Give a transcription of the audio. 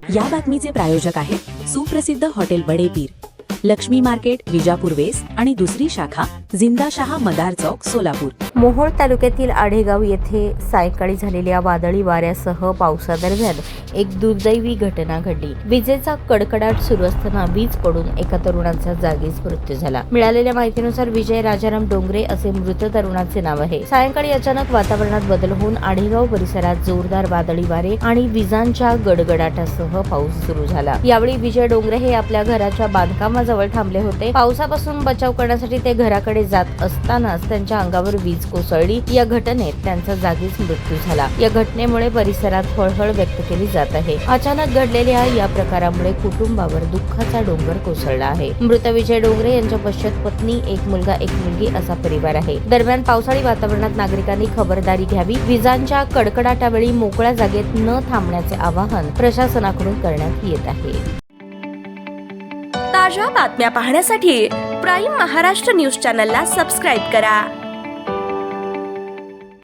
या बातमीचे प्रायोजक आहेत सुप्रसिद्ध hotel Badepir, Laxmi market, Vijapur west आणि दुसरी शाखा जिंदाशहा मदार चौक, सोलापूर। मोहोळ तालुक्यातील आढेगाव येथे सायंकाळी झालेल्या वादळी वाऱ्यासह पावसादरम्यान एक दुर्दैवी घटना घडली। विजेचा कडकडाट सुरू असताना वीज पडून एका तरुणाचा जागीच मृत्यू झाला। मिळालेल्या माहितीनुसार विजय राजाराम डोंगरे असे मृत तरुणाचे नाव आहे। सायंकाळी अचानक वातावरणात बदल होऊन आढेगाव परिसरात जोरदार वादळी वारे आणि विजांच्या गडगडाटासह पाऊस सुरू झाला। यावेळी विजय डोंगरे हे आपल्या घराच्या बांधकामाजवळ थांबले होते। पावसापासून बचाव करण्यासाठी ते घराकडे जात असतानाच त्यांच्या अंगावर वीज कोसळली। या घटनेत त्यांचा जागीच मृत्यू झाला। या घटनेमुळे परिसरात हळहळ व्यक्त केली जात आहे। अचानक घडलेल्या या प्रकारामुळे कुटुंबावर दुःखाचा डोंगर कोसळला आहे। मृत विजय डोंगरे यांच्या पश्चात पत्नी, एक मुलगा, एक मुलगी असा परिवार आहे। दरम्यान पावसाळी वातावरणात नागरिकांनी खबरदारी घ्यावी। विजांच्या कडकडाटावेळी मोकळ्या जागेत न थांबण्याचे आवाहन प्रशासनाकडून करण्यात येत आहे। ताज्या बातम्या पाहण्यासाठी प्राईम महाराष्ट्र न्यूज चॅनलला सबस्क्राईब करा।